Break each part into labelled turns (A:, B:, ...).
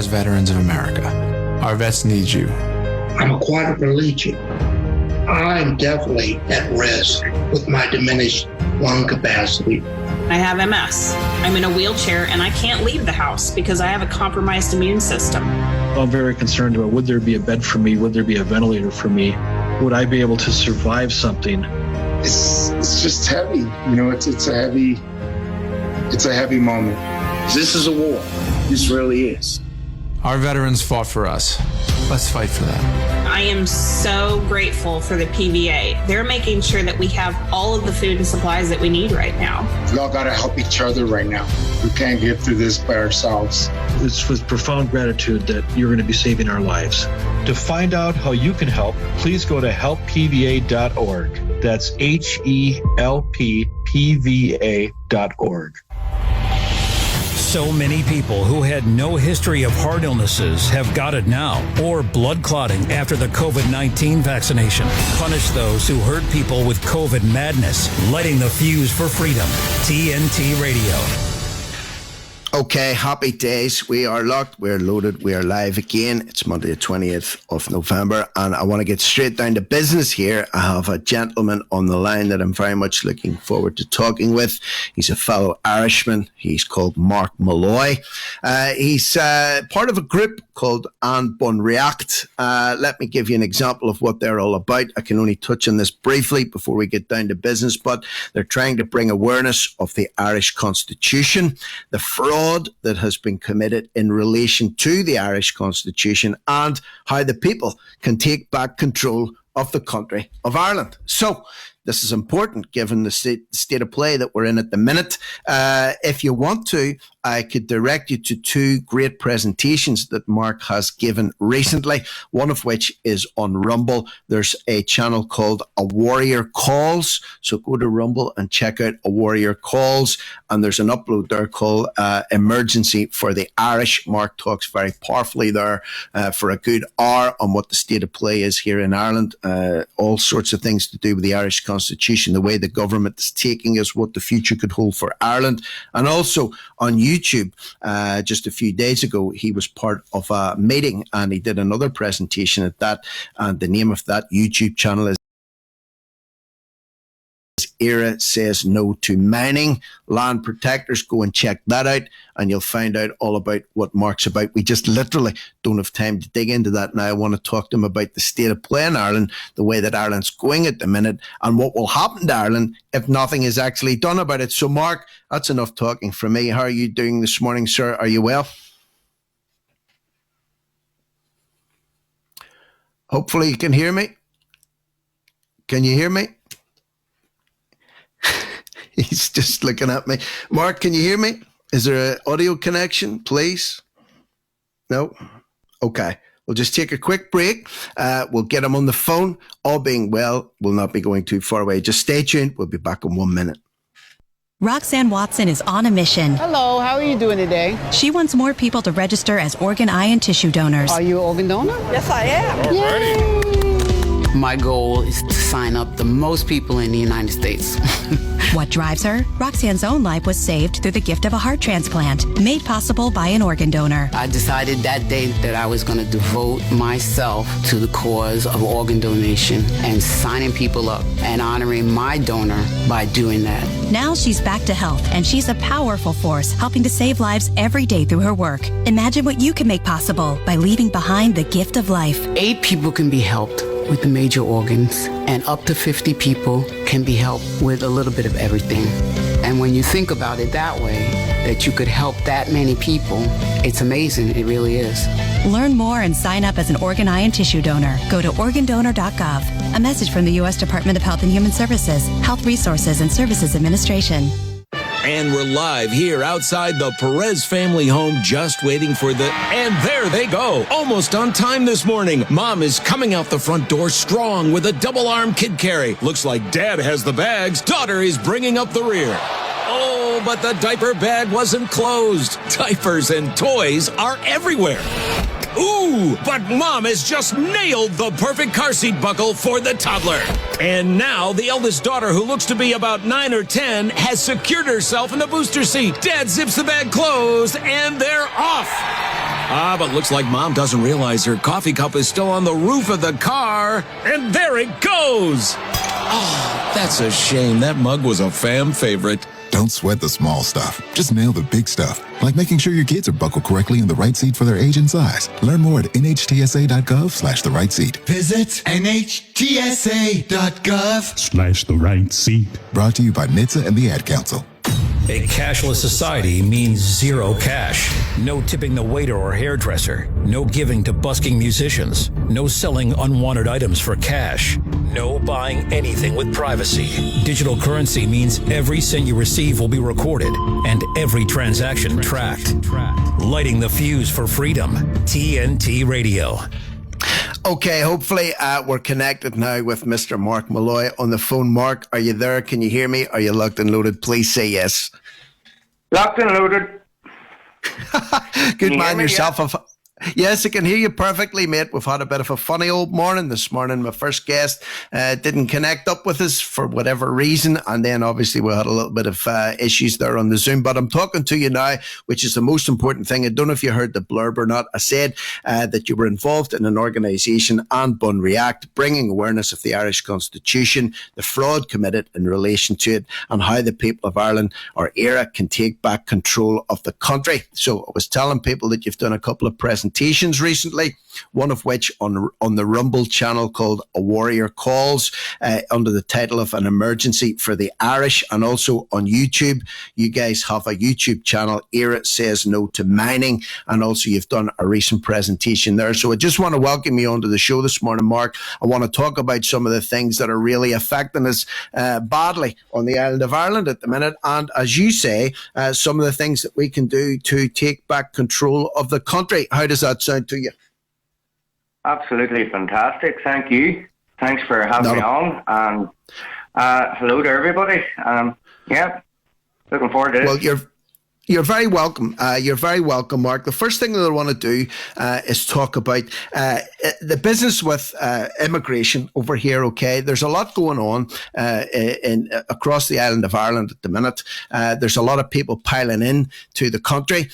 A: Paralyzed Veterans of America. Our vets need you.
B: I'm a quadriplegic. I'm definitely at risk with my diminished lung capacity.
C: I have MS. I'm in a wheelchair and I can't leave the house because I have a compromised immune system.
D: I'm very concerned about, would there be a bed for me? Would there be a ventilator for me? Would I be able to survive something?
E: It's just heavy. You know, it's a heavy moment. This is a war. This really is.
A: Our veterans fought for us. Let's fight for them.
C: I am so grateful for the PVA. They're making sure that we have all of the food and supplies that we need right now.
E: We all got to help each other right now. We can't get through this by ourselves.
D: It's with profound gratitude that you're going to be saving our lives. To find out how you can help, please go to helppva.org. That's HELPPVA.org.
F: So many people who had no history of heart illnesses have got it now, or blood clotting after the COVID-19 vaccination. Punish those who hurt people with COVID madness, lighting the fuse for freedom. TNT Radio.
G: Okay, happy days. We are locked, we're loaded, we are live again. It's Monday the 20th of November, and I want to get straight down to business here. I have a gentleman on the line that I'm very much looking forward to talking with. He's a fellow Irishman. He's called Mark Malloy. He's part of a group called And Bun React. Let me give you an example of what they're all about. I can only touch on this briefly before we get down to business, but they're trying to bring awareness of the Irish Constitution, the fraud that has been committed in relation to the Irish Constitution, and how the people can take back control of the country of Ireland. So this is important given the state of play that we're in at the minute. If you want to, I could direct you to two great presentations that Mark has given recently, one of which is on Rumble. There's a channel called A Warrior Calls. So go to Rumble and check out A Warrior Calls. And there's an upload there called Emergency for the Irish. Mark talks very powerfully there for a good hour on what the state of play is here in Ireland. All sorts of things to do with the Irish Constitution, the way the government is taking us, what the future could hold for Ireland. And also on YouTube, just a few days ago, he was part of a meeting and he did another presentation at that. And the name of that YouTube channel is éiRe Says No to Mining. Land protectors, go and check that out and you'll find out all about what Mark's about. We just literally don't have time to dig into that now. I want to talk to him about the state of play in Ireland, the way that Ireland's going at the minute, and what will happen to Ireland if nothing is actually done about it. So Mark, that's enough talking from me. How are you doing this morning, sir? Are you well? Hopefully you can hear me. Can you hear me? He's just looking at me. Mark, can you hear me? Is there an audio connection, please? No? Okay. We'll just take a quick break. We'll get him on the phone. All being well, we'll not be going too far away. Just stay tuned. We'll be back in 1 minute.
H: Roxanne Watson is on a mission.
I: Hello, how are you doing today?
H: She wants more people to register as organ, eye, and tissue donors.
I: Are you an organ donor?
J: Yes, I am.
I: Yay!
J: My goal is to sign up the most people in the United States.
H: What drives her? Roxanne's own life was saved through the gift of a heart transplant, made possible by an organ donor.
J: I decided that day that I was going to devote myself to the cause of organ donation and signing people up and honoring my donor by doing that.
H: Now she's back to health, and she's a powerful force helping to save lives every day through her work. Imagine what you can make possible by leaving behind the gift of life.
J: 8 people can be helped with the major organs, and up to 50 people can be helped with a little bit of everything. And when you think about it that way, that you could help that many people, it's amazing. It really is.
H: Learn more and sign up as an organ, eye, and tissue donor. Go to organdonor.gov. A message from the U.S. Department of Health and Human Services, Health Resources and Services Administration.
K: And we're live here outside the Perez family home, just waiting for and there they go. Almost on time this morning. Mom is coming out the front door strong with a double-arm kid carry. Looks like Dad has the bags. Daughter is bringing up the rear. Oh, but the diaper bag wasn't closed. Diapers and toys are everywhere. Ooh, but Mom has just nailed the perfect car seat buckle for the toddler. And now the eldest daughter, who looks to be about 9 or 10, has secured herself in the booster seat. Dad zips the bag closed, and they're off. But looks like Mom doesn't realize her coffee cup is still on the roof of the car. And there it goes. Oh, that's a shame. That mug was a fam favorite.
L: Don't sweat the small stuff. Just nail the big stuff, like making sure your kids are buckled correctly in the right seat for their age and size. Learn more at nhtsa.gov/the right seat.
M: Visit nhtsa.gov/the right seat.
L: Brought to you by NHTSA and the Ad Council.
F: A cashless society means zero cash. No tipping the waiter or hairdresser. No giving to busking musicians. No selling unwanted items for cash. No buying anything with privacy. Digital currency means every cent you receive will be recorded and every transaction tracked. Lighting the fuse for freedom. TNT Radio.
G: Okay, hopefully we're connected now with Mr. Mark Malloy on the phone. Mark, are you there? Can you hear me? Are you locked and loaded? Please say yes.
N: Locked and loaded.
G: Good man yourself. Yeah? Yes, I can hear you perfectly, mate. We've had a bit of a funny old morning this morning. My first guest didn't connect up with us for whatever reason. And then obviously we had a little bit of issues there on the Zoom. But I'm talking to you now, which is the most important thing. I don't know if you heard the blurb or not. I said that you were involved in an organisation, and Bun React, bringing awareness of the Irish Constitution, the fraud committed in relation to it, and how the people of Ireland, or éiRe, can take back control of the country. So I was telling people that you've done a couple of presentations recently, one of which on the Rumble channel called A Warrior Calls, under the title of An Emergency for the Irish, and also on YouTube. You guys have a YouTube channel, éiRe Says No to Mining, and also you've done a recent presentation there. So I just want to welcome you onto the show this morning, Mark. I want to talk about some of the things that are really affecting us badly on the island of Ireland at the minute, and as you say, some of the things that we can do to take back control of the country. How does that sound to you?
N: Absolutely fantastic. Thank you. Thanks for having me on. And hello to everybody. Yeah, looking forward to it.
G: Well, you're very welcome. You're very welcome, Mark. The first thing that I want to do is talk about the business with immigration over here. Okay, there's a lot going on across the island of Ireland at the minute. There's a lot of people piling in to the country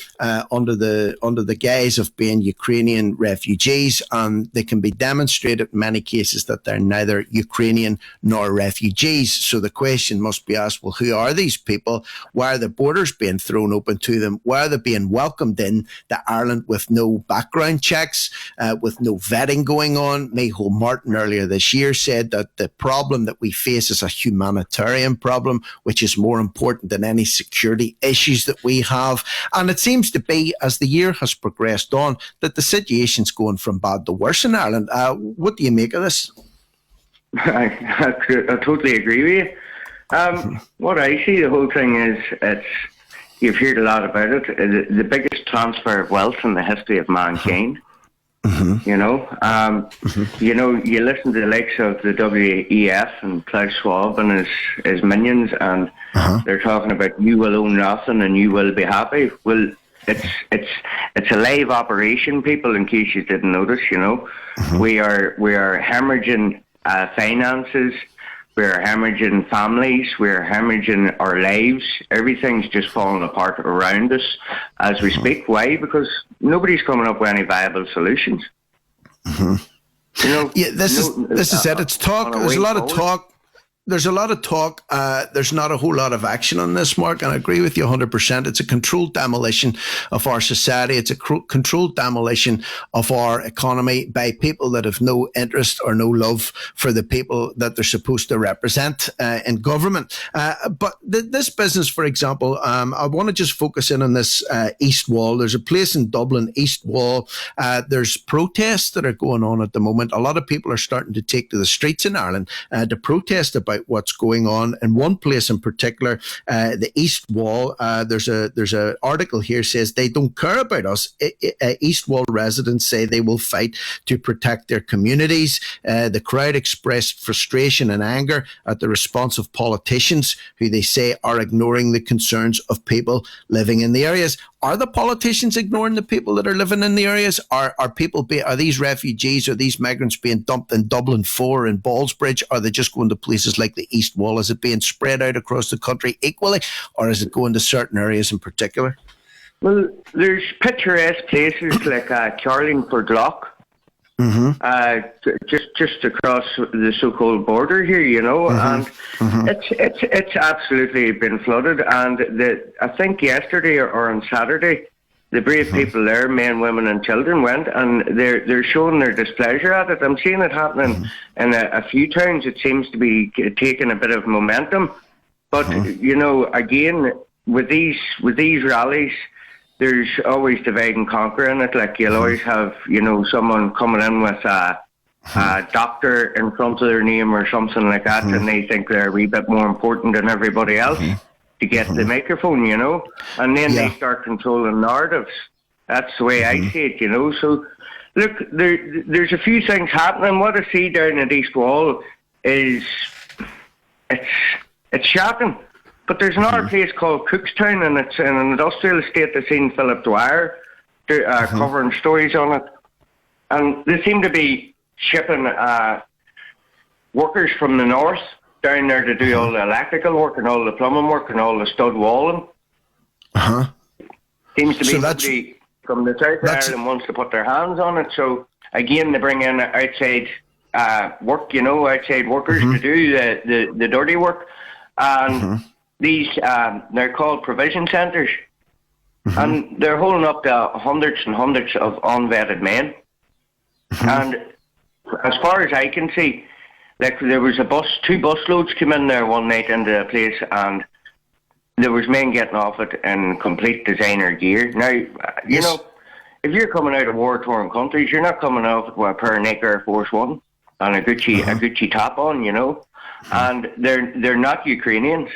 G: under the guise of being Ukrainian refugees, and they can be demonstrated in many cases that they're neither Ukrainian nor refugees. So the question must be asked: well, who are these people? Why are the borders being thrown open to them? Why are they being welcomed in to Ireland with no background checks, with no vetting going on? Micheál Martin earlier this year said that the problem that we face is a humanitarian problem, which is more important than any security issues that we have. And it seems to be, as the year has progressed on, that the situation's going from bad to worse in Ireland. What do you make of this?
N: I totally agree with you. What I see, the whole thing is, you've heard a lot about it. The biggest transfer of wealth in the history of mankind. Mm-hmm. You listen to the likes of the WEF and Klaus Schwab and his minions, and they're talking about you will own nothing and you will be happy. Well, it's a live operation, people. In case you didn't notice, we are hemorrhaging finances. We're hemorrhaging families. We're hemorrhaging our lives. Everything's just falling apart around us as we speak. Why? Because nobody's coming up with any viable solutions.
G: Mm-hmm. This is it. It's talk. There's a lot of talk. There's a lot of talk. There's not a whole lot of action on this, Mark, and I agree with you 100%. It's a controlled demolition of our society. It's a controlled demolition of our economy by people that have no interest or no love for the people that they're supposed to represent in government. But this business, for example, I want to just focus in on this East Wall. There's a place in Dublin, East Wall. There's protests that are going on at the moment. A lot of people are starting to take to the streets in Ireland to protest about what's going on. In one place in particular, the East Wall, there's a article here says they don't care about us. East Wall residents say they will fight to protect their communities. The crowd expressed frustration and anger at the response of politicians who they say are ignoring the concerns of people living in the areas. Are the politicians ignoring the people that are living in the areas? Are these refugees or these migrants being dumped in Dublin 4 and Ballsbridge? Are they just going to places like the East Wall? Is it being spread out across the country equally, or is it going to certain areas in particular?
N: Well, there's picturesque places like Carlingford Loch, just across the so-called border here, and it's absolutely been flooded. And I think yesterday or on Saturday, the brave people there, men, women, and children, went, and they're showing their displeasure at it. I'm seeing it happening in a few towns. It seems to be taking a bit of momentum, but again, with these rallies, there's always divide and conquer in it. Like, you'll always have, someone coming in with a doctor in front of their name or something like that, and they think they're a wee bit more important than everybody else to get the microphone, and then they start controlling narratives. That's the way I see it, So, look, there's a few things happening. What I see down at East Wall is, it's shocking. But there's another place called Cookstown, and it's in an industrial estate that's seen Philip Dwyer covering stories on it. And they seem to be shipping workers from the north down there to do all the electrical work and all the plumbing work and all the stud walling. Seems to be somebody from the south of Ireland wants to put their hands on it. So, again, they bring in outside work, outside workers to do the dirty work. And these, they're called provision centres. And they're holding up to hundreds and hundreds of unvetted men. And as far as I can see, like, there was two bus loads came in there one night into the place, and there was men getting off it in complete designer gear. Now, if you're coming out of war-torn countries, you're not coming off it with a pair of Nike Air Force One and a Gucci top on, And they're not Ukrainians.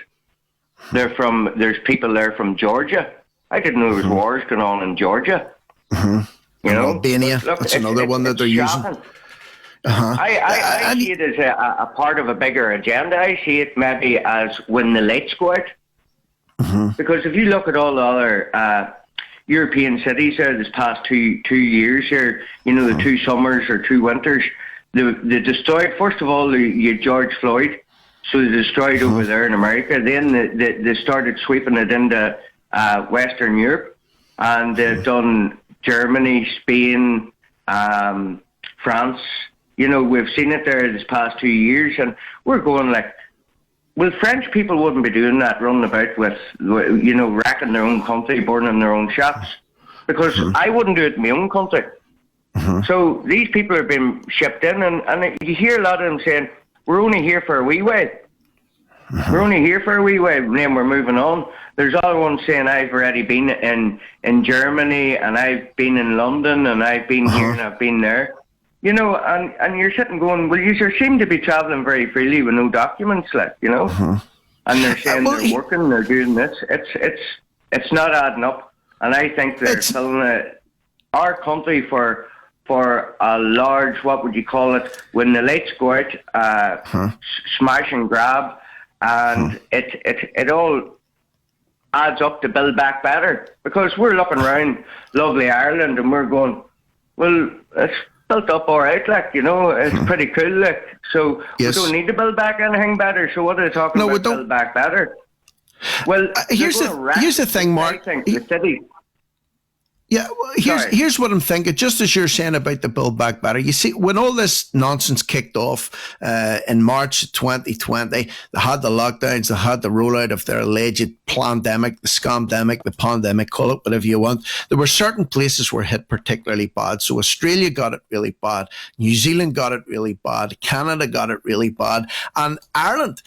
N: There's people there from Georgia. I didn't know there was wars going on in Georgia.
G: Albania, that's another one that they're using.
N: I see it as a part of a bigger agenda. I see it maybe as when the lights go out. Because if you look at all the other European cities there this past two years here, the 2 summers or 2 winters, they destroyed, first of all, you George Floyd, so they destroyed over there in America. Then they started sweeping it into Western Europe, and they've done Germany, Spain, France. We've seen it there this past 2 years, and we're going like, well, French people wouldn't be doing that, running about with, wrecking their own country, burning their own shops, because I wouldn't do it in my own country. So these people are being shipped in, and you hear a lot of them saying, we're only here for a wee while. We're only here for a wee while, and then we're moving on. There's other ones saying, I've already been in Germany, and I've been in London, and I've been here, and I've been there. And you're sitting going, well, you seem to be travelling very freely with no documents, And they're saying they're working, they're doing this. It's not adding up. And I think they're selling our country for a large, what would you call it, when the lights go out, smash and grab, and it all adds up to build back better. Because we're looking around lovely Ireland and we're going, well, it's built up all right, it's pretty cool, so we don't need to build back anything better. So what are they talking about, build back better? Well,
G: here's the thing, Mark.
N: The city.
G: Yeah, well, here's what I'm thinking. Just as you're saying about the Build Back Better, you see, when all this nonsense kicked off in March 2020, they had the lockdowns, they had the rollout of their alleged pandemic, the scamdemic, the pandemic, call it whatever you want. There were certain places were hit particularly bad. So Australia got it really bad, New Zealand got it really bad, Canada got it really bad, and Ireland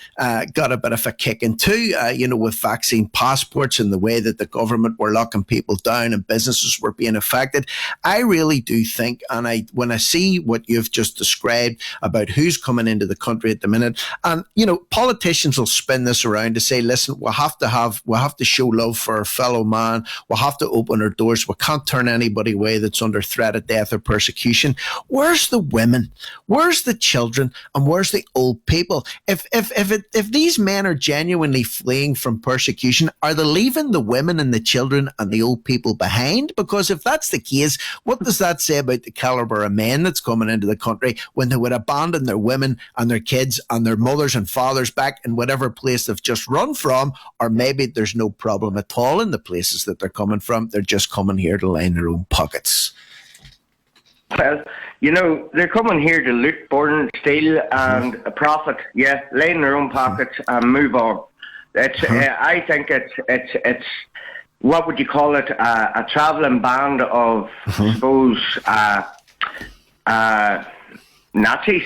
G: got a bit of a kicking too, with vaccine passports and the way that the government were locking people down and businesses were being affected. I really do think, and when I see what you've just described about who's coming into the country at the minute, and politicians will spin this around to say, listen, we'll have to show love for our fellow man, we'll have to open our doors, we can't turn anybody away that's under threat of death or persecution. Where's the women? Where's the children? And where's the old people? If these men are genuinely fleeing from persecution, are they leaving the women and the children and the old people behind? Because if that's the case, what does that say about the caliber of men that's coming into the country when they would abandon their women and their kids and their mothers and fathers back in whatever place they've just run from? Or maybe there's no problem at all in the places that they're coming from. They're just coming here to line their own pockets.
N: Well, they're coming here to loot, burn, steal, and profit. Yeah, line their own pockets and move on. I think it's what would you call it? A travelling band of, I suppose, Nazis.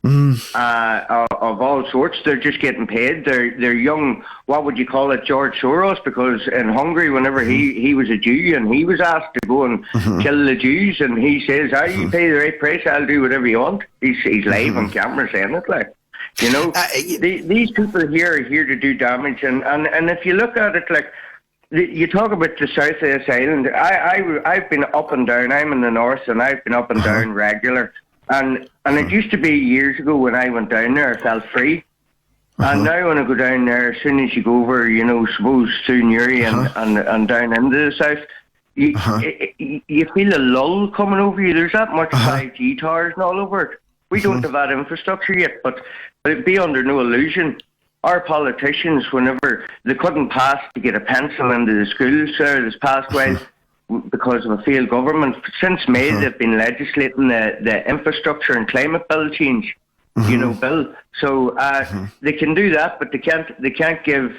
N: Of all sorts. They're just getting paid. They're young, what would you call it, George Soros, because in Hungary, whenever he was a Jew and he was asked to go and kill the Jews, and he says, you pay the right price, I'll do whatever you want. He's live on camera saying it, like. These people here are here to do damage, and if you look at it, like, you talk about the south of this island, I've been up and down. I'm in the north, and I've been up and down regular. And it used to be years ago when I went down there, I felt free. And now when I go down there, as soon as you go over, suppose through Newry and down into the south, you feel a lull coming over you. There's that much 5G towers and all over it. We don't have that infrastructure yet, but be under no illusion. Our politicians, whenever they couldn't pass to get a pencil into the schools this past while, because of a failed government. Since May, they've been legislating the infrastructure and climate bill change, bill. So they can do that, but they can't give,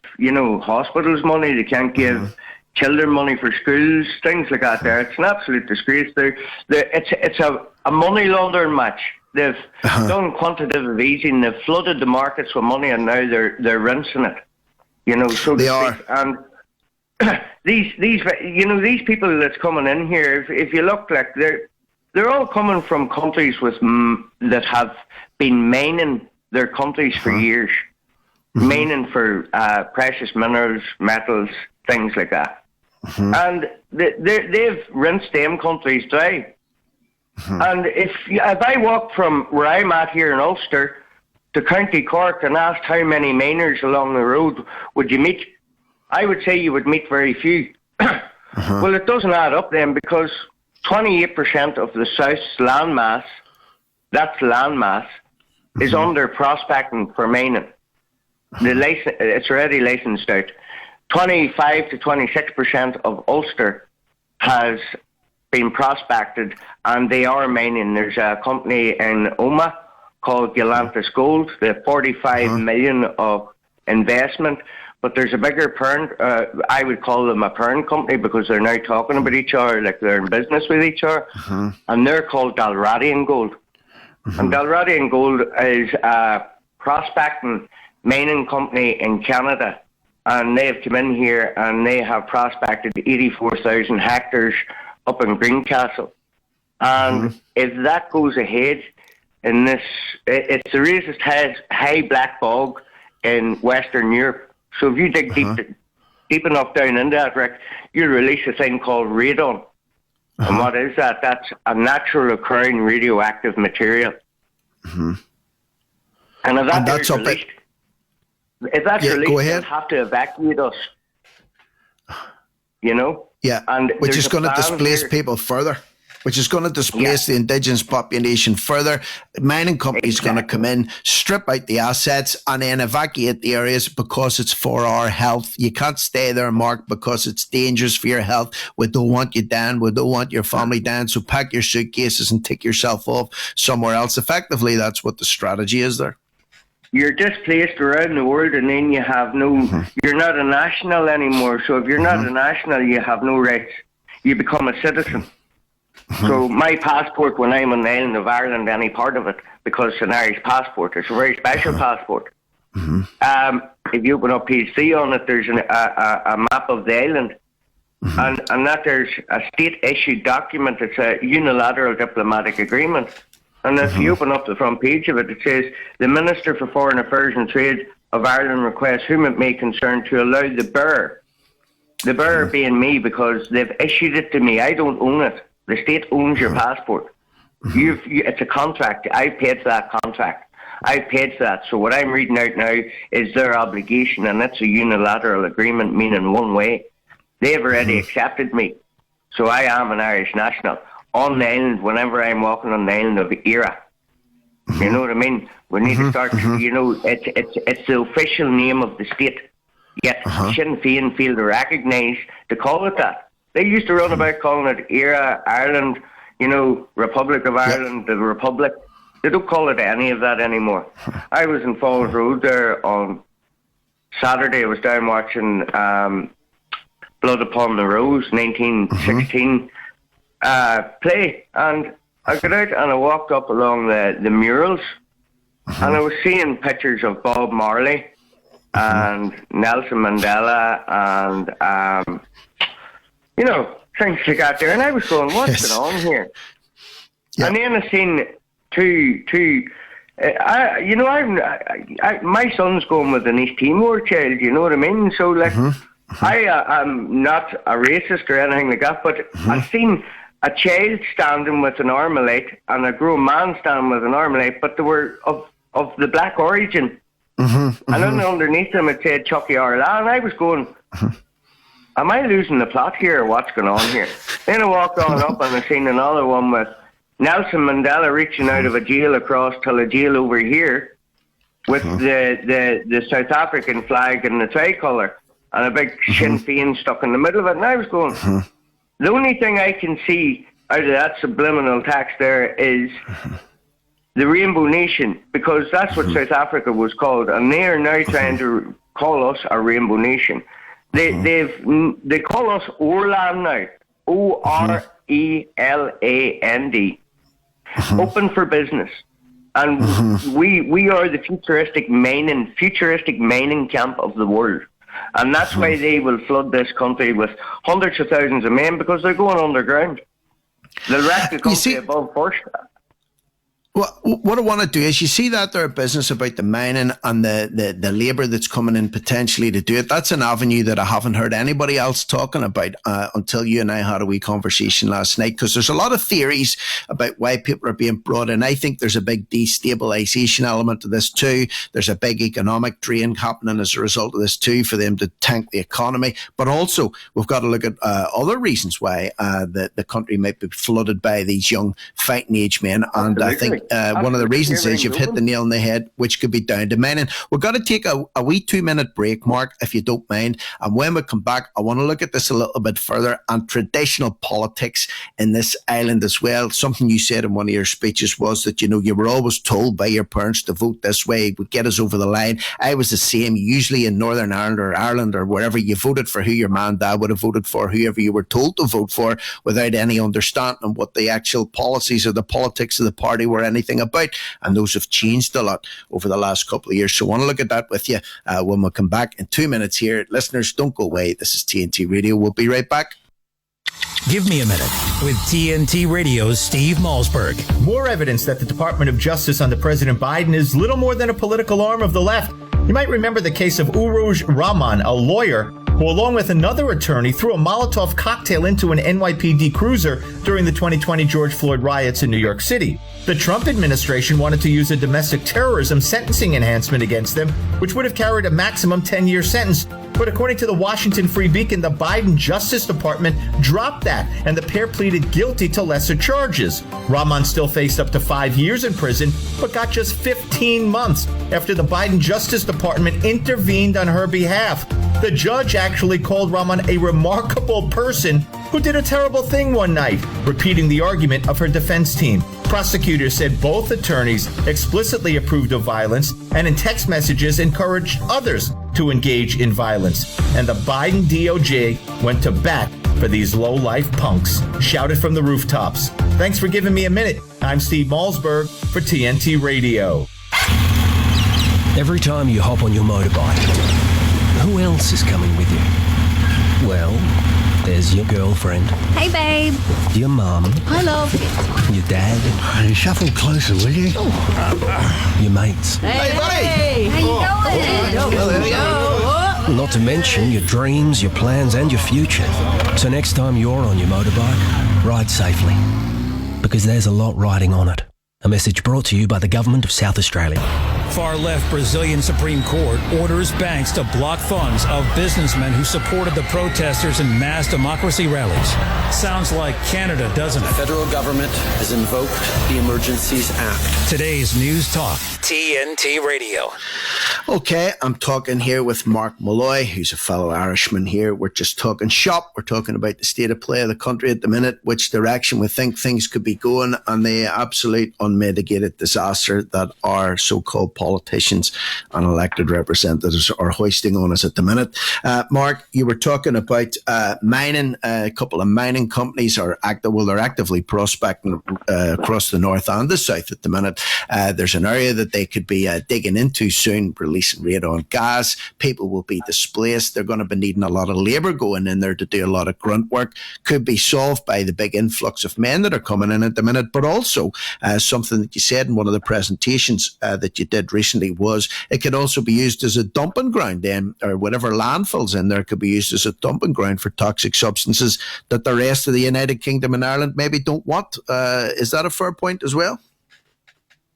N: hospitals money. They can't give children money for schools, things like that. There, it's an absolute disgrace. It's a money laundering match. They've done quantitative easing. They've flooded the markets with money, and now they're rinsing it. So they are. And these people that's coming in here, if you look, like, they're all coming from countries that have been mining their countries for years, mining for precious minerals, metals, things like that, and they've rinsed them countries dry. And if I walk from where I'm at here in Ulster to County Cork and asked how many miners along the road would you meet, I would say you would meet very few. Well, it doesn't add up then, because 28% of the South's landmass, is under prospecting for mining. It's already licensed out. 25 to 26% of Ulster has been prospected, and they are mining. There's a company in Oma called Galantis Gold. They have 45 million of investment. But there's a bigger parent, I would call them a parent company, because they're now talking about each other, like they're in business with each other. And they're called Dalradian Gold. And Dalradian Gold is a prospecting mining company in Canada. And they have come in here and they have prospected 84,000 hectares up in Greencastle. And if that goes ahead in this, it's the raisest high black bog in Western Europe. So if you dig deep enough down into that, Rick, you'll release a thing called radon. And what is that? That's a natural occurring radioactive material. And if that's released, released, they'll have to evacuate us.
G: Yeah,
N: and
G: which is going to displace people further. Which is going to displace the indigenous population further. Mining companies going to come in, strip out the assets, and then evacuate the areas because it's for our health. You can't stay there, Mark, because it's dangerous for your health. We don't want you down. We don't want your family down. So pack your suitcases and take yourself off somewhere else. Effectively, that's what the strategy is there.
N: You're displaced around the world, and then you have you're not a national anymore. So if you're not a national, you have no rights. You become a citizen. So my passport, when I'm on the island of Ireland, any part of it, because it's an Irish passport, it's a very special passport. If you open up page 3 on it, there's a map of the island. And that there's a state-issued document. It's a unilateral diplomatic agreement. And if you open up the front page of it, it says, the Minister for Foreign Affairs and Trade of Ireland requests whom it may concern to allow the bearer being me, because they've issued it to me. I don't own it. The state owns your passport. It's a contract. I paid for that contract. I paid for that. So what I'm reading out now is their obligation, and it's a unilateral agreement, meaning one way. They've already accepted me. So I am an Irish national. On the island, whenever I'm walking on the island of éiRe, you know what I mean? We need to start, you know, it's the official name of the state. Yet Sinn Féin feel to recognise to call it that. They used to run about calling it éiRe, Ireland, you know, Republic of Ireland, the Republic. They don't call it any of that anymore. I was in Falls Road there on Saturday. I was down watching Blood Upon the Rose, 1916 play. And I got out and I walked up along the murals and I was seeing pictures of Bob Marley and Nelson Mandela and, you know, things like that there. And I was going, what's going on here? And then I seen my son's going with an East Timor child, you know what I mean? So, like, I'm not a racist or anything like that, but I've seen a child standing with an Armalite and a grown man standing with an Armalite, but they were of the black origin. And then underneath them it said Chucky Arla, and I was going, am I losing the plot here or what's going on here? Then I walked on up and I seen another one with Nelson Mandela reaching out of a jail across to a jail over here with the South African flag and the tricolour and a big Sinn Féin stuck in the middle of it. And I was going, the only thing I can see out of that subliminal text there is the Rainbow Nation, because that's what South Africa was called, and they are now trying to call us a Rainbow Nation. They call us Orland now, Oreland, open for business, and we are the futuristic mining camp of the world, and that's why they will flood this country with hundreds of thousands of men, because they're going underground. They'll wreck the country above first.
G: Well, what I want to do is, you see that there are business about the mining and the labour that's coming in potentially to do it. That's an avenue that I haven't heard anybody else talking about until you and I had a wee conversation last night, because there's a lot of theories about why people are being brought in. I think there's a big destabilisation element to this too. There's a big economic drain happening as a result of this too, for them to tank the economy. But also, we've got to look at other reasons why the country might be flooded by these young fighting age men. And I think one of the reasons is you've hit the nail on the head, which could be down to mining. We're going to take a wee 2-minute break, Mark, if you don't mind. And when we come back, I want to look at this a little bit further and traditional politics in this island as well. Something you said in one of your speeches was that, you know, you were always told by your parents to vote this way. It would get us over the line. I was the same. Usually in Northern Ireland or wherever, you voted for who your man and dad would have voted for, whoever you were told to vote for, without any understanding of what the actual policies or the politics of the party were anything about, and those have changed a lot over the last couple of years. So I want to look at that with you when we come back in 2 minutes here. Listeners, don't go away. This is TNT Radio. We'll be right back.
F: Give me a minute with TNT Radio's Steve Malzberg.
O: More evidence that the Department of Justice under President Biden is little more than a political arm of the left. You might remember the case of Uruj Rahman, a lawyer who, along with another attorney, threw a Molotov cocktail into an NYPD cruiser during the 2020 George Floyd riots in New York City. The Trump administration wanted to use a domestic terrorism sentencing enhancement against them, which would have carried a maximum 10-year sentence. But according to the Washington Free Beacon, the Biden Justice Department dropped that, and the pair pleaded guilty to lesser charges. Rahman still faced up to 5 years in prison, but got just 15 months after the Biden Justice Department intervened on her behalf. The judge actually called Rahman a remarkable person who did a terrible thing one night, repeating the argument of her defense team. Prosecutors said both attorneys explicitly approved of violence and in text messages encouraged others to engage in violence. And the Biden DOJ went to bat for these low-life punks, shouted from the rooftops. Thanks for giving me a minute. I'm Steve Malzberg for TNT Radio.
K: Every time you hop on your motorbike, who else is coming with you? Well, there's your girlfriend.
P: Hey, babe.
K: Your mum.
P: Hi, love.
K: Your dad.
Q: Shuffle closer, will you?
K: Your mates.
P: Hey, buddy. How you going?
Q: Well, there we go.
K: Not to mention your dreams, your plans, and your future. So next time you're on your motorbike, ride safely. Because there's a lot riding on it.
R: A message brought to you by the Government of South Australia.
F: Far-left Brazilian Supreme Court orders banks to block funds of businessmen who supported the protesters in mass democracy rallies. Sounds like Canada, doesn't it?
R: The federal government has invoked the Emergencies Act.
F: Today's News Talk, TNT Radio.
G: Okay, I'm talking here with Mark Malloy, who's a fellow Irishman here. We're just talking shop. We're talking about the state of play of the country at the minute, which direction we think things could be going, and the absolute unmitigated disaster that our so-called politicians and elected representatives are hoisting on us at the minute. Mark, you were talking about mining. A couple of mining companies are active. Well, they're actively prospecting across the north and the south at the minute. There's an area that they could be digging into soon, releasing radon gas. People will be displaced. They're going to be needing a lot of labour going in there to do a lot of grunt work. Could be solved by the big influx of men that are coming in at the minute, but also something that you said in one of the presentations that you did recently was it could also be used as a dumping ground then, or whatever landfills in there could be used as a dumping ground for toxic substances that the rest of the United Kingdom and Ireland maybe don't want. Is that a fair point as well?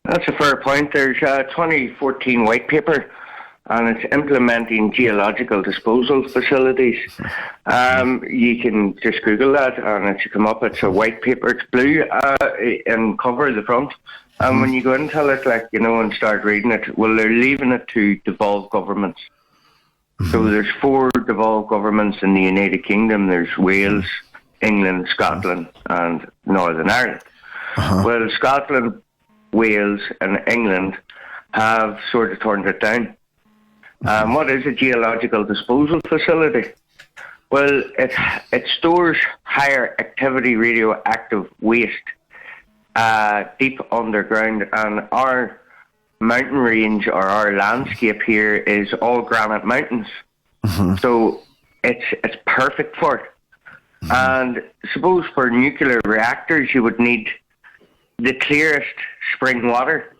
N: That's a fair point. There's a 2014 white paper, and it's implementing geological disposal facilities. You can just Google that, and it should come up. It's a white paper. It's blue and cover the front. And when you go into it, like, you know, and start reading it, well, they're leaving it to devolved governments. So there's 4 devolved governments in the United Kingdom. There's Wales, England, Scotland, and Northern Ireland. Well, Scotland, Wales, and England have sort of turned it down. What is a geological disposal facility? Well, it stores higher activity radioactive waste deep underground, and our mountain range, or our landscape here, is all granite mountains. So it's perfect for it. And suppose for nuclear reactors you would need the clearest spring water.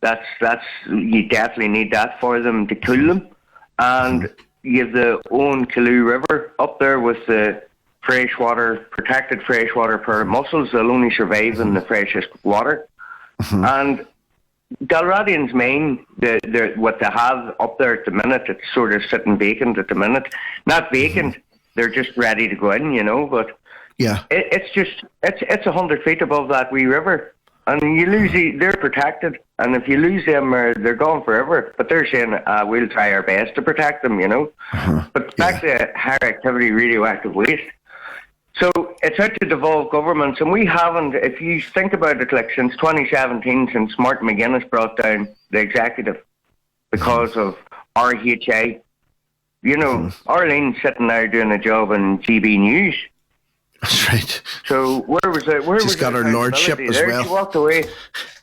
N: That's you definitely need that for them to cool them. And you have the Owen Killoo River up there with the freshwater, protected freshwater per mussels. They'll only survive in the freshest water. And Dalradian's mine, what they have up there at the minute, it's sort of sitting vacant at the minute. Not vacant, they're just ready to go in, you know, but
G: yeah,
N: it's 100 feet above that wee river, and you lose they're protected, and if you lose them, they're gone forever. But they're saying we'll try our best to protect them, you know. But back to higher activity radioactive waste. So it's out to devolve governments, and we haven't. If you think about it, like since 2017, since Martin McGuinness brought down the executive because of RHA, you know, Arlene's sitting there doing a job in GB News.
G: That's right.
N: So where was it?
G: She's got her lordship as well.
N: She walked away.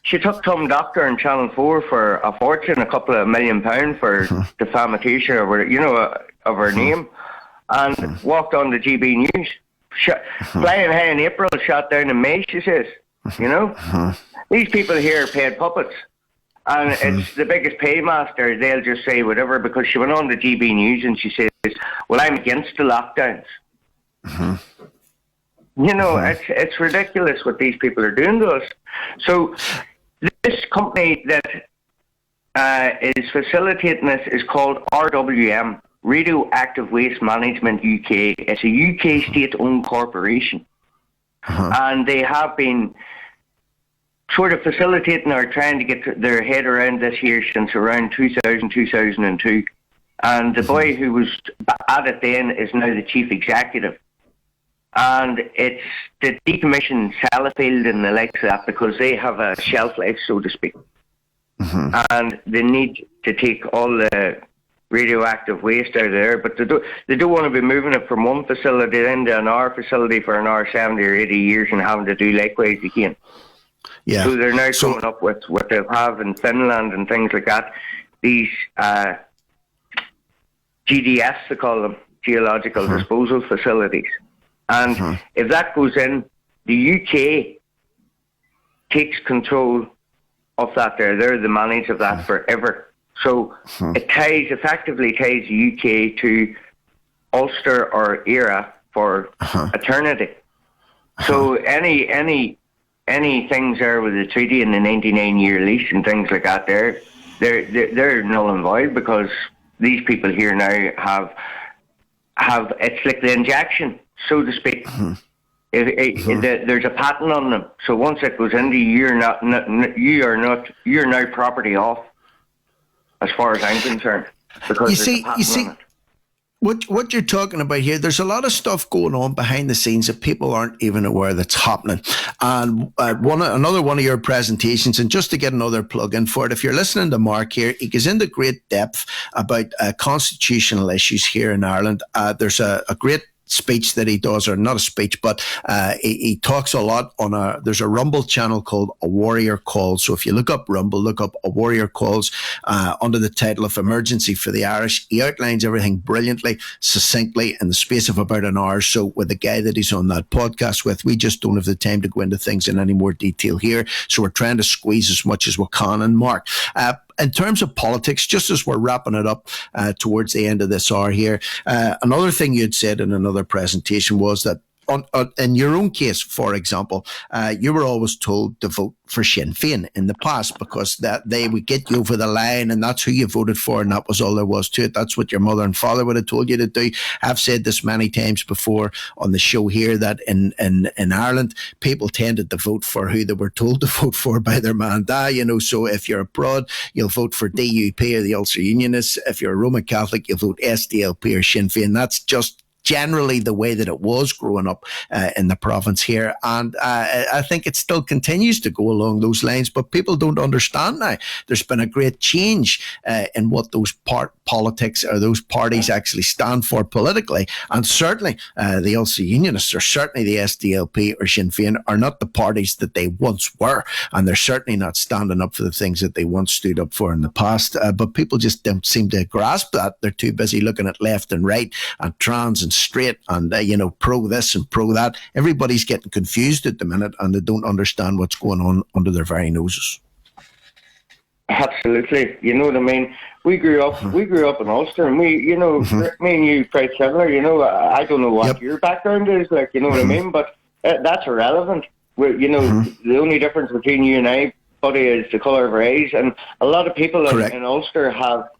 N: She took Tom Doctor in Channel 4 for a fortune, a couple of £1 million for defamation of her, you know, of her name, and walked on the GB News. Flying high in April, shot down in May, she says. You know? These people here are paid puppets. And it's the biggest paymaster. They'll just say whatever, because she went on the GB News and she says, well, I'm against the lockdowns. You know, it's ridiculous what these people are doing to us. So this company that is facilitating this is called RWM, Radioactive Waste Management UK. It's a UK state-owned corporation. And they have been sort of facilitating or trying to get their head around this here since around 2002. And the boy who was at it then is now the chief executive. And it's the decommissioned Sellafield and the likes of that, because they have a shelf life, so to speak. And they need to take all the radioactive waste out of there, but they don't want to be moving it from one facility into another facility for another 70 or 80 years and having to do likewise again.
G: Yeah.
N: So they're now coming up with what they have in Finland and things like that. These GDS, they call them, geological disposal facilities. And if that goes in, the UK takes control of that there. They're the manager of that forever. So it effectively ties the UK to Ulster or éiRe for eternity. So any any things there with the treaty and the 99-year lease and things like that, they're null and void, because these people here now have it's like the injection, so to speak. There's a patent on them, so once it goes into you're now property off, as far as I'm concerned. Because
G: you see, what you're talking about here, there's a lot of stuff going on behind the scenes that people aren't even aware that's happening. And another one of your presentations, and just to get another plug in for it, if you're listening to Mark here, he goes into great depth about constitutional issues here in Ireland. There's a great speech that he does, or not a speech, but he talks a lot on there's a Rumble channel called A Warrior Calls. So if you look up Rumble, look up A Warrior Calls under the title of Emergency for the Irish. He outlines everything brilliantly, succinctly, in the space of about an hour. So with the guy that he's on that podcast with, we just don't have the time to go into things in any more detail here. So we're trying to squeeze as much as we can. And Mark, in terms of politics, just as we're wrapping it up towards the end of this hour here, another thing you'd said in another presentation was that in your own case, for example, you were always told to vote for Sinn Féin in the past, because that they would get you over the line, and that's who you voted for, and that was all there was to it. That's what your mother and father would have told you to do. I've said this many times before on the show here, that in Ireland, people tended to vote for who they were told to vote for by their man dad, so if you're abroad, you'll vote for DUP or the Ulster Unionists. If you're a Roman Catholic, you'll vote SDLP or Sinn Féin. That's just generally the way that it was growing up in the province here. And I think it still continues to go along those lines, but people don't understand now. There's been a great change in what those politics or those parties actually stand for politically. And certainly the Ulster Unionists, or certainly the SDLP or Sinn Féin, are not the parties that they once were. And they're certainly not standing up for the things that they once stood up for in the past. But people just don't seem to grasp that. They're too busy looking at left and right and trans and straight and pro this and pro that. Everybody's getting confused at the minute, and they don't understand what's going on under their very noses.
N: Absolutely, you know what I mean. We grew up in Ulster, and we, me and you, quite similar. I don't know what your background is like. You know what I mean, but that's irrelevant. The only difference between you and I, buddy, is the colour of our eyes, and a lot of people in Ulster have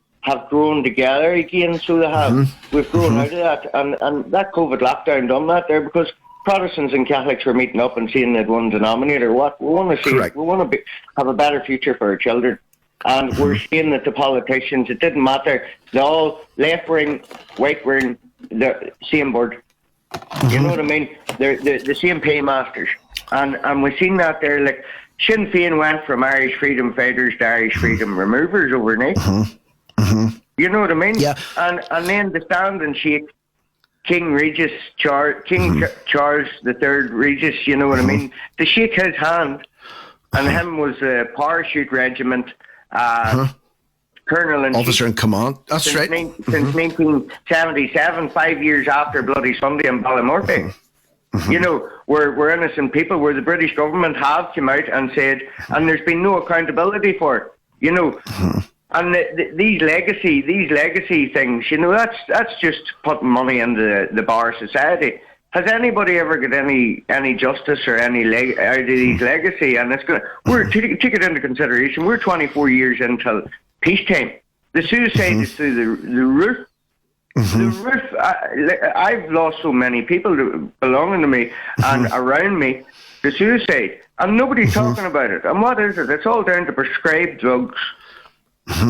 N: grown together again, so they have. We've grown out of that, and that COVID lockdown done that there, because Protestants and Catholics were meeting up and seeing that one denominator. What we want to see, we want to have a better future for our children, and we're seeing that the politicians, it didn't matter, they're all left wing, right wing, the same board. You know what I mean? They're the same paymasters, and we've seen that there. Like Sinn Féin went from Irish freedom fighters to Irish freedom removers overnight. You know what I mean? Yeah. And then the stand and shake King Regis, Charles III Regis, you know what I mean? To shake his hand, and him was a parachute regiment, colonel and
G: officer in command. That's right.
N: Since 1977, 5 years after Bloody Sunday in Ballymurphy. We're innocent people, where the British government have come out and said, and there's been no accountability for it, And these legacy things, that's just putting money into the bar society. Has anybody ever got any justice or any out of these legacy? And it's going. Take it into consideration. We're 24 years until peacetime. The suicide is through the roof. The roof. I've lost so many people belonging to me and around me to suicide, and nobody's talking about it. And what is it? It's all down to prescribed drugs.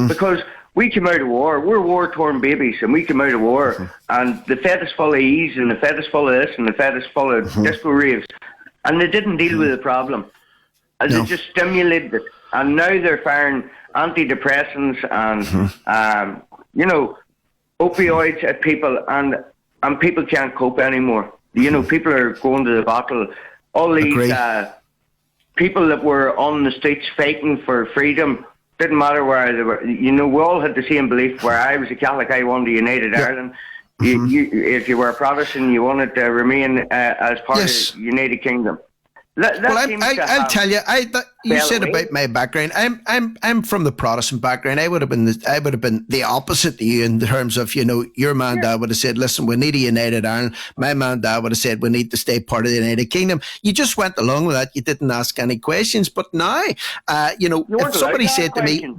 N: Because we came out of war, we're war-torn babies, and we came out of war, and the Fed is full of ease, and the Fed is full of this, and the Fed is full of disco raves, and they didn't deal with the problem. And they just stimulated it, and now they're firing antidepressants and, opioids at people, and people can't cope anymore. People are going to the bottle. All these people that were on the streets fighting for freedom, didn't matter where they were. We all had the same belief. Where I was a Catholic, I wanted a united Ireland. If you were a Protestant, you wanted to remain as part of the United Kingdom.
G: I'll tell you. You said about my background. I'm from the Protestant background. I would have been the opposite to you in terms of, your man dad would have said, "Listen, we need a united Ireland." My man dad would have said, "We need to stay part of the United Kingdom." You just went along with that. You didn't ask any questions. But now, if somebody said to me.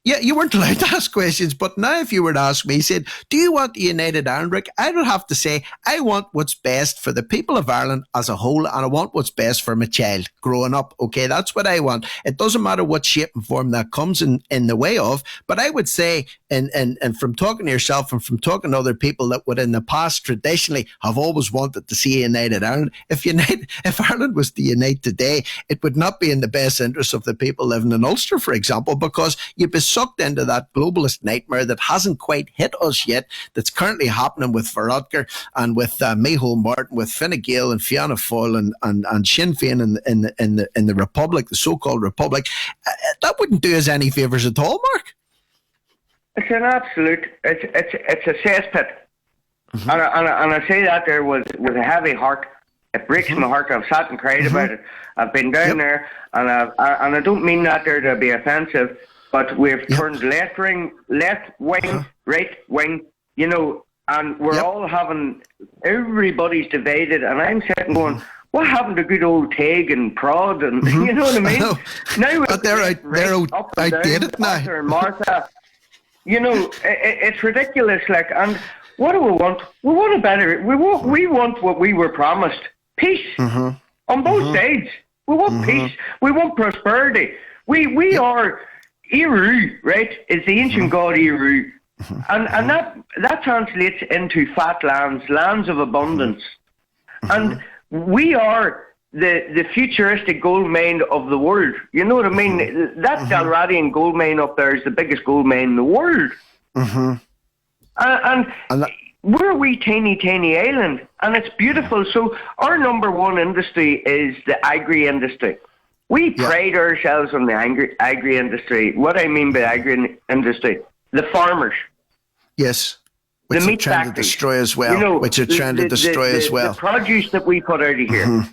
G: Yeah, you weren't allowed to ask questions, but now if you were to ask me, said, "Do you want a united Ireland, Rick?" I would have to say, I want what's best for the people of Ireland as a whole, and I want what's best for my child growing up. Okay, that's what I want. It doesn't matter what shape and form that comes in the way of, but I would say, and from talking to yourself and from talking to other people that would in the past traditionally have always wanted to see a united Ireland, if Ireland was to unite today, it would not be in the best interest of the people living in Ulster, for example, because you'd be sucked into that globalist nightmare that hasn't quite hit us yet, that's currently happening with Varadkar and with Micheál Martin, with Fine Gael and Fianna Fáil and Sinn Féin in the Republic, the so-called Republic. That wouldn't do us any favours at all, Mark.
N: It's an absolute, it's a cesspit. Mm-hmm. And I say that there with a heavy heart. It breaks my heart. I've sat and cried about it. I've been down there, and I don't mean that there to be offensive, but we've turned left wing, right wing, and we're all everybody's divided, and I'm sitting going, what happened to good old Teig and Prod, and you know what I mean? Now but they're outdated now. And Martha, it's ridiculous. And what do we want? We want a better. We want what we were promised: peace on both sides. We want peace. We want prosperity. We are. éiRe, right, is the ancient god éiRe. And that translates into fat lands of abundance. And we are the futuristic gold mine of the world. You know what I mean? That Galradian gold mine up there is the biggest gold mine in the world. And we're a wee tiny island, and it's beautiful. So our number one industry is the agri industry. We pride ourselves on the agri industry. What I mean by agri industry, the farmers.
G: Yes. Which are trying to destroy as well. The
N: produce that we put out of here.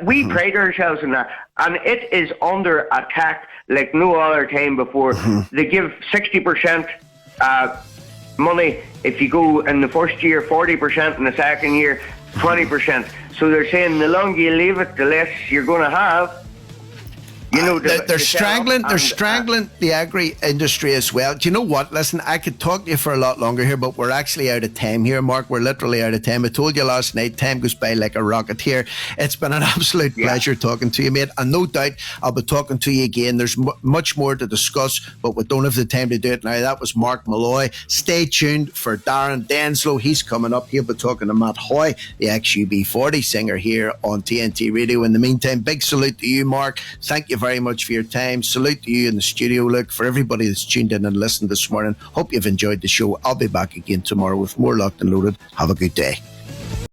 N: We pride ourselves on that. And it is under attack like no other time before. They give 60% money if you go in the first year, 40% in the second year, 20%. So they're saying the longer you leave it, the less you're going to have.
G: They're strangling the agri industry as well. Do you know what? Listen, I could talk to you for a lot longer here, but we're actually out of time here, Mark. We're literally out of time. I told you last night, time goes by like a rocket here. It's been an absolute pleasure talking to you, mate. And no doubt I'll be talking to you again. There's much more to discuss, but we don't have the time to do it now. That was Mark Malloy. Stay tuned for Darren Denslow. He's coming up. He'll be talking to Matt Hoy, the XUB40 singer here on TNT Radio. In the meantime, big salute to you, Mark. Thank you very much for your time. Salute to you in the studio. Look, for everybody that's tuned in and listened this morning, hope you've enjoyed the show. I'll be back again tomorrow with more Locked and Loaded. Have a good day.